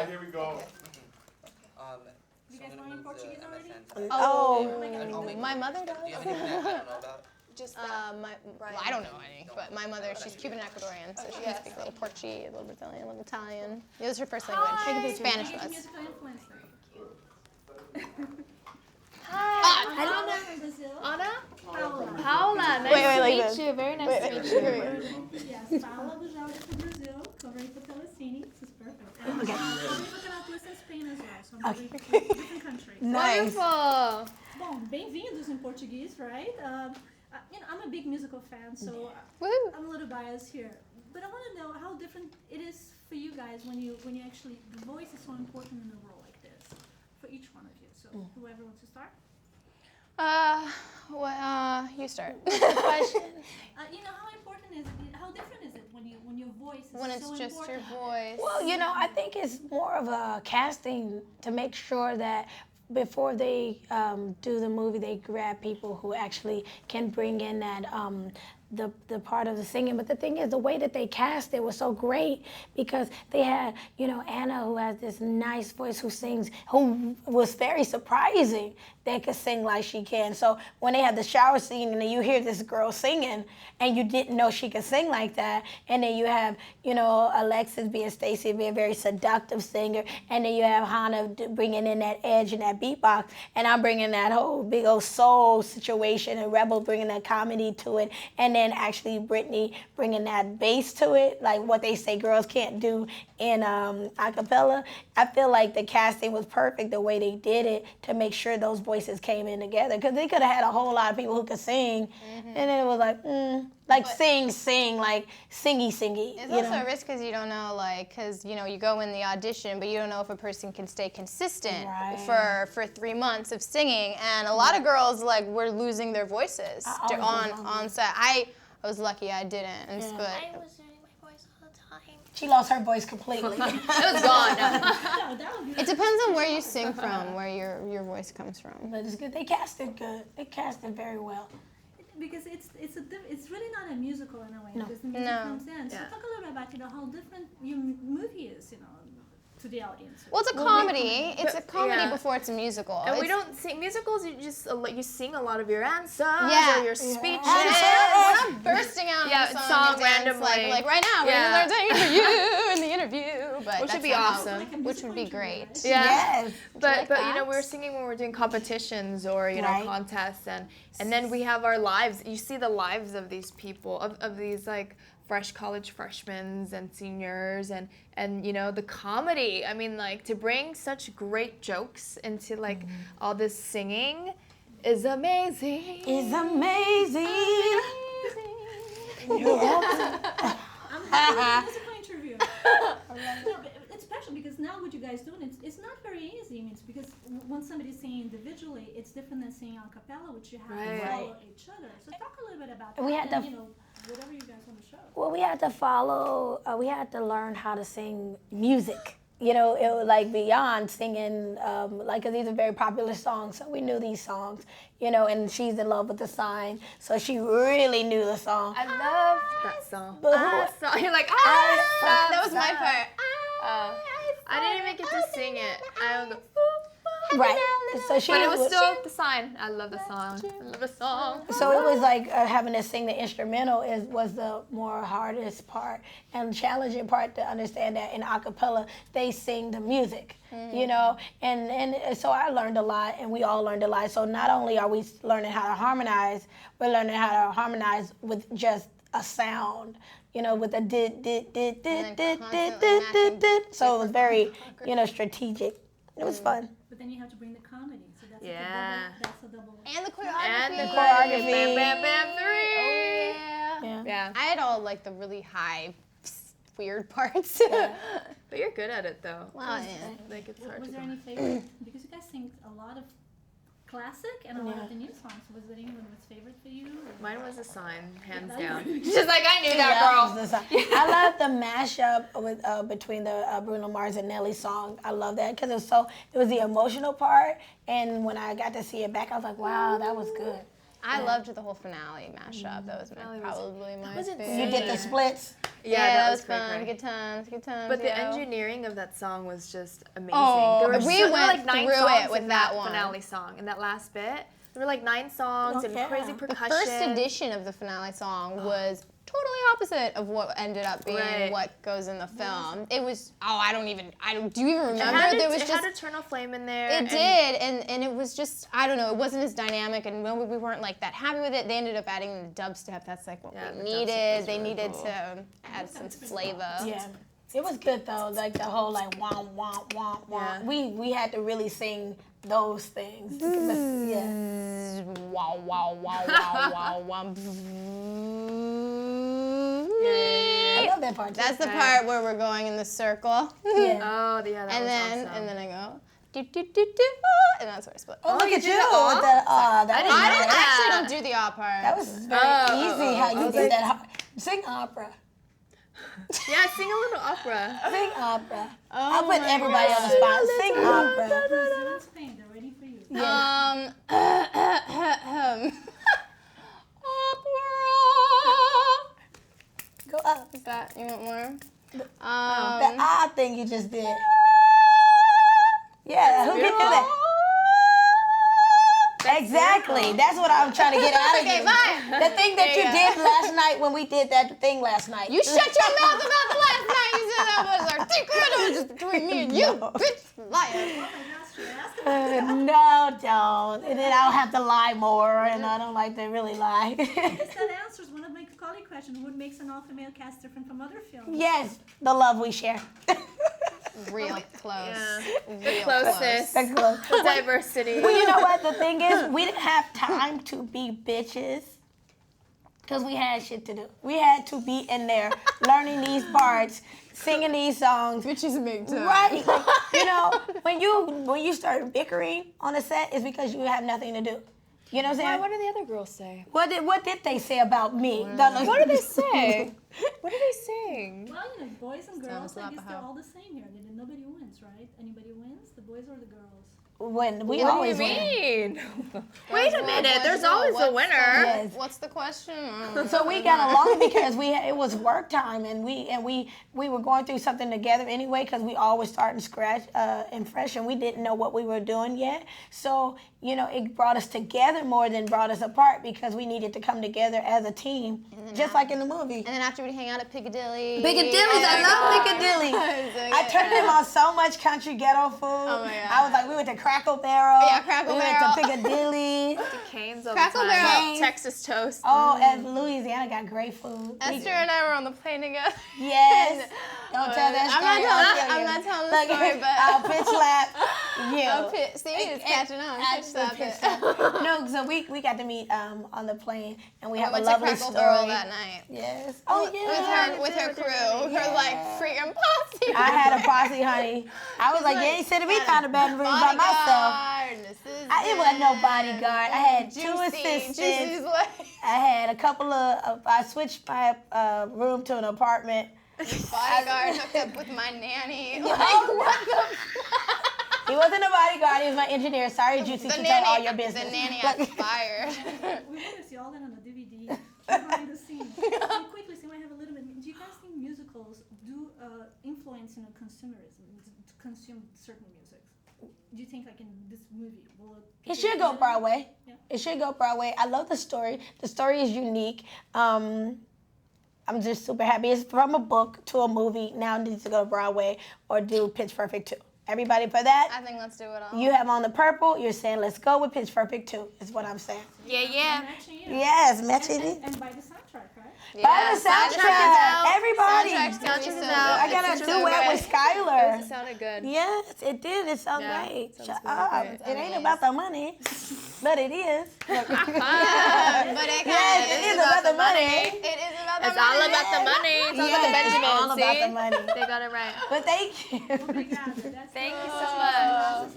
right, here we go. You guys know in Portuguese already? My mother does. Do you have anything that I don't know about? Just I don't know any, but my mother, she's Cuban Ecuadorian, so she can speak a little Portuguese, a little Brazilian, a little Italian. It was her first language. Spanish was. Musical influencer. Hi. Anna from Brazil. Anna? Paula. Paula, nice to meet you. Very nice to meet you. Yes, Paula Bujal from Brazil, covering for Telecine. This is perfect. And okay. Looking at this in Spain as well, so I'm different countries. Nice. Wonderful. Bom, bem-vindos in Portuguese, right? I'm a big musical fan, so I'm a little biased here. But I want to know how different it is for you guys when you actually, the voice is so important in a role like this, for each one of you. So whoever wants to start? You start. Question. How important is it, how different is it when your voice is When it's so just important? your voice. Well, I think it's more of a casting to make sure that before they do the movie, they grab people who actually can bring in that the part of the singing. But the thing is, the way that they cast it was so great because they had, Anna, who has this nice voice, who sings, who was very surprising that could sing like she can. So when they had the shower scene and then you hear this girl singing and you didn't know she could sing like that, and then you have, Alexis being Stacey, being a very seductive singer, and then you have Hana bringing in that edge and that beatbox, and I'm bringing that whole big old soul situation, and Rebel bringing that comedy to it, and then actually Brittany bringing that bass to it, like what they say girls can't do in acapella. I feel like the casting was perfect the way they did it to make sure those voices came in together, because they could have had a whole lot of people who could sing, and then it was like sing, like singy. It's also a risk because you don't know, because you go in the audition, but you don't know if a person can stay consistent for 3 months of singing, and a lot of girls were losing their voices on set. I was lucky I didn't, and it's good. I was losing my voice all the time. She lost her voice completely. It was gone. It depends on where you sing from, where your voice comes from. But it's good. They casted good. They casted very well. Because it's really not a musical in a way, No. because the music comes in. So talk a little bit about how different your movie is, to the audience. Well, it's a comedy. It's a comedy before it's a musical. And we don't sing musicals. You just you sing a lot of your answers or your speeches. We're not bursting out in the song randomly. Like right now, we're going to learn for you in the interview. But which would be awesome. Which would be great. Right? Yeah. Yes. But we're singing when we're doing competitions or contests, and then we have our lives. You see the lives of these people, of these fresh college freshmen and seniors, and the comedy. I mean, to bring such great jokes into all this singing is amazing. It's amazing. I'm having a musical interview. No, but it's special because now what you guys doing, it's not very easy. I mean, it's because when somebody's singing individually, it's different than singing a cappella, which you have to follow each other. So talk a little bit about that. We had and, whatever you guys want to show. Well, we had to follow. We had to learn how to sing music. It was beyond singing, because these are very popular songs, so we knew these songs, and she's in love with the sign, so she really knew the song. I love that song. But You're like, That was my part. I didn't even get to sing it. I don't go, right. So but it was still the sign. I love the song. I love the song. So it was having to sing the instrumental was the more hardest part and challenging part to understand that in a cappella they sing the music, and so I learned a lot and we all learned a lot. So not only are we learning how to harmonize, we're learning how to harmonize with just a sound, with a did. So it was very, strategigic. It was fun. But then you have to bring the comedy, so that's a double. And the choreography. And the choreography. Bam, bam, bam, 3. Oh, yeah. I had all the really high, weird parts. But you're good at it though. Wow, It's hard Was to there any favorite? Because you guys sing a lot of classic and a lot of the new songs. Was there anyone that was favorite for you? Mine was a sign, hands down. She's just like, I knew that girl. I love the mashup with between the Bruno Mars and Nelly song. I love that because it was the emotional part, and when I got to see it back, I was like, wow, that was good. I loved the whole finale mashup. That was probably my favorite. You did the splits. Yeah, that was fun. Good times. But the engineering of that song was just amazing. Oh, there we went through it with that one. Finale song in that last bit. There were like 9 songs and crazy percussion. The first edition of the finale song was totally opposite of what ended up being what goes in the film. It was, do you even remember? It had a Eternal Flame in there. It did, and it was just, I don't know, it wasn't as dynamic, and we weren't like that happy with it. They ended up adding the dubstep. That's like what we needed. They needed to add some flavor. Yeah. It was good though, like the whole like womp womp womp womp. We had to really sing those things. Wow wow wow wow wow. I love that part. That's the part where we're going in the circle. Yeah. Oh, yeah, that was awesome. And then I go do do do do, and that's where I split. Oh, look at you! I don't do the ah part. That was very easy how you did that. Sing opera. Yeah, sing a little opera. Sing opera. I'll put everybody on the spot. Sing opera. Spain, they're ready for you. Opera. Go up. That, you want more? The thing you just did. Yeah, who can do that? Exactly. That's what I'm trying to get out of you. Fine. The thing that you did last night when we did that thing last night. You shut your mouth about the last night. You said that was our secret. It was just between me and you, bitch. Liar. No, don't. And then I'll have to lie more, and I don't like to really lie. That answers one of my colleague questions. What makes an all-female cast different from other films? Yes, the love we share. Real close. Yeah. Real Closest. That's close. The diversity. Well, you know what? The thing is, we didn't have time to be bitches because we had shit to do. We had to be in there learning these parts, singing these songs. Which is a big time. Right? Like, you know, when you start bickering on a set, it's because you have nothing to do. You know what I'm saying? What did the other girls say? What did they say about me? What did they say? What did they sing? Well, you know, boys and girls, I guess they're all the same here. Nobody wins, right? Anybody wins? The boys or the girls? When we What always do you win. mean? Wait a minute. There's always a winner. Yes. What's the question? So we got along because it was work time, and we were going through something together anyway because we always start and scratch and fresh, and we didn't know what we were doing yet. So you know, it brought us together more than brought us apart because we needed to come together as a team, just like in the movie. And then after we'd hang out at Piccadilly. Piccadilly's, I love Piccadilly. I turned them on so much country ghetto food. Oh my God. I was like, we went to Crackle Barrel. Yeah, Crackle We Barrel. went to Piccadilly. Canes all Crackle the time. Barrel. Texas toast. Oh, and Louisiana got great food. Esther and I were on the plane together. Yes. Don't tell that story. I'm not telling the story, but I'll pitch slap you. See, it's catching on. Pitch slap it. No, so we got to meet on the plane, and we have a went to lovely Crackle story. Barrel that night. Yes. Oh yeah. With her crew, her like freaking posse. I had a posse, honey. I was like, you ain't sitting me kind of Baton Rouge by myself. It wasn't no bodyguard. I had two assistants. I had a couple of. I switched my room to an apartment. Bodyguard hooked up with my nanny. Like, what the? He wasn't a bodyguard. He was my engineer. Sorry, Juicy, to tell all your business. The nanny got fired. We want to see all that on the DVD behind the scenes. And quickly, so I have a little bit. Do you guys think musicals do influence consumerism to consume certain music? Do you think, like in this movie, will it should go Broadway? Yeah. It should go Broadway. I love the story. The story is unique. I'm just super happy. It's from a book to a movie. Now it needs to go to Broadway or do Pitch Perfect 2. Everybody for that? I think let's do it all. You have on the purple. You're saying let's go with Pitch Perfect 2 is what I'm saying. Yeah. Matching you. Yes, matching it. And by the soundtrack, right? By the soundtrack. Everybody. Soundtrack is out. I got a duet with Skylar. It sounded good. Yes, it did. It sounded Yeah, great. sounds Shut really up. great. It ain't about the money, but it is. But it Yes, it is about the money. It is about the It's money. all about the money. It's all about the Yes, Benjamins. all about See? the money. They got it right. But thank you. Obrigada. That's Thank you so such a much. process.